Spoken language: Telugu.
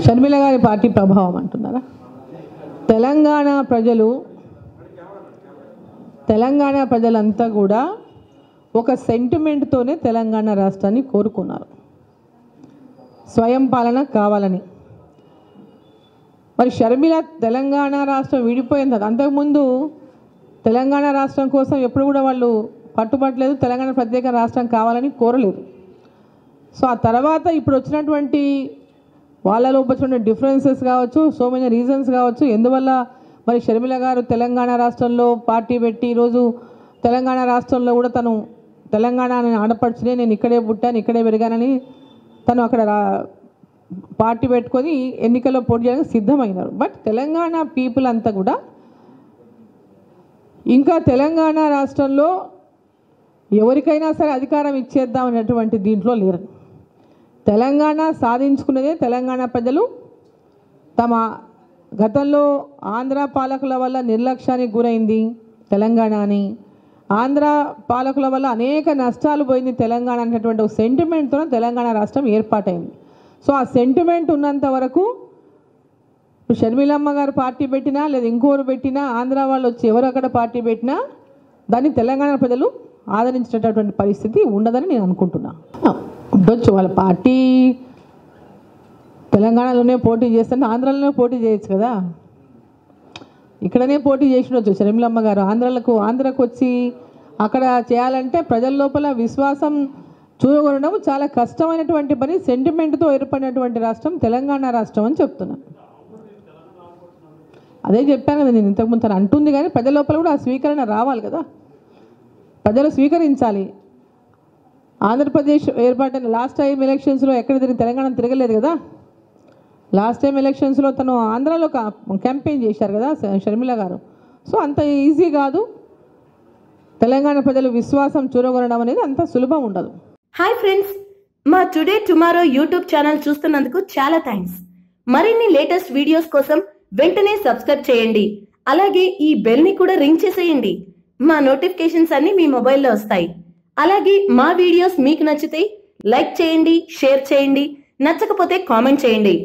షర్మిల గారి పార్టీ ప్రభావం అంటున్నారా? తెలంగాణ ప్రజలంతా కూడా ఒక సెంటిమెంట్తోనే తెలంగాణ రాష్ట్రాన్ని కోరుకున్నారు, స్వయం పాలన కావాలని. మరి షర్మిల తెలంగాణ రాష్ట్రం విడిపోయింది. అంతకుముందు తెలంగాణ రాష్ట్రం కోసం ఎప్పుడు కూడా వాళ్ళు పట్టుబట్టలేదు, తెలంగాణ ప్రత్యేక రాష్ట్రం కావాలని కోరలేదు. సో ఆ తర్వాత ఇప్పుడు వచ్చినటువంటి వాళ్ళలో వచ్చిన డిఫరెన్సెస్ కావచ్చు, సో మెనీ రీజన్స్ కావచ్చు, ఎందువల్ల మరి షర్మిల గారు తెలంగాణ రాష్ట్రంలో పార్టీ పెట్టి ఈరోజు తెలంగాణ రాష్ట్రంలో కూడా తను తెలంగాణ ఆడపడుచునే, నేను ఇక్కడే పుట్టాను ఇక్కడే పెరిగానని తను అక్కడ పార్టీ పెట్టుకొని ఎన్నికల్లో పోటీ చేయడానికి సిద్ధమైనారు. బట్ తెలంగాణ పీపుల్ అంతా కూడా ఇంకా తెలంగాణ రాష్ట్రంలో ఎవరికైనా సరే అధికారం ఇచ్చేద్దాం అనేటువంటి దీంట్లో లేరు. తెలంగాణ సాధించుకున్నదే తెలంగాణ ప్రజలు తమ గతంలో ఆంధ్ర పాలకుల వల్ల నిర్లక్ష్యానికి గురైంది తెలంగాణ అని, ఆంధ్ర పాలకుల వల్ల అనేక నష్టాలు పోయింది తెలంగాణ అనేటువంటి ఒక సెంటిమెంట్తో తెలంగాణ రాష్ట్రం ఏర్పాటైంది. సో ఆ సెంటిమెంట్ ఉన్నంత వరకు షర్మిలమ్మ గారు పార్టీ పెట్టినా లేదా ఇంకోరు పెట్టినా, ఆంధ్ర వాళ్ళు వచ్చి ఎవరు అక్కడ పార్టీ పెట్టినా దాన్ని తెలంగాణ ప్రజలు ఆదరించేటటువంటి పరిస్థితి ఉండదని నేను అనుకుంటున్నా. ఉండొచ్చు, వాళ్ళ పార్టీ తెలంగాణలోనే పోటీ చేస్తే ఆంధ్రాలోనే పోటీ చేయొచ్చు కదా, ఇక్కడనే పోటీ చేసినవచ్చు షర్మిలమ్మ గారు. ఆంధ్రకు వచ్చి అక్కడ చేయాలంటే ప్రజల లోపల విశ్వాసం చూడగొనడం చాలా కష్టమైనటువంటి పని. సెంటిమెంట్తో ఏర్పడినటువంటి రాష్ట్రం తెలంగాణ రాష్ట్రం అని చెప్తున్నాను. అదే చెప్పాను కదా నేను ఇంతకుముందు, తను అంటుంది కానీ ప్రజల లోపల కూడా ఆ స్వీకరణ రావాలి కదా, ప్రజలు స్వీకరించాలి. ఆంధ్రప్రదేశ్ ఏర్పాటైన లాస్ట్ టైం ఎలక్షన్స్లో ఎక్కడ తిరిగి తెలంగాణ తిరగలేదు కదా. లాస్ట్ టైం ఎలక్షన్స్లో తను ఆంధ్రాలో క్యాంపెయిన్ చేశారు కదా షర్మిల గారు. సో అంత ఈజీ కాదు, తెలంగాణ ప్రజలు విశ్వాసం చూరగొనడం అనేది అంత సులభం ఉండదు. హాయ్ ఫ్రెండ్స్, మా టుడే టుమారో యూట్యూబ్ ఛానల్ చూస్తున్నందుకు చాలా థ్యాంక్స్. మరిన్ని లేటెస్ట్ వీడియోస్ కోసం వెంటనే సబ్స్క్రైబ్ చేయండి. అలాగే ఈ బెల్ ని కూడా రింగ్ చేసేయండి. మా నోటిఫికేషన్స్ అన్ని మీ మొబైల్లో వస్తాయి. అలాగే మా వీడియోస్ మీకు నచ్చితే లైక్ చేయండి, షేర్ చేయండి, నచ్చకపోతే కామెంట్ చేయండి.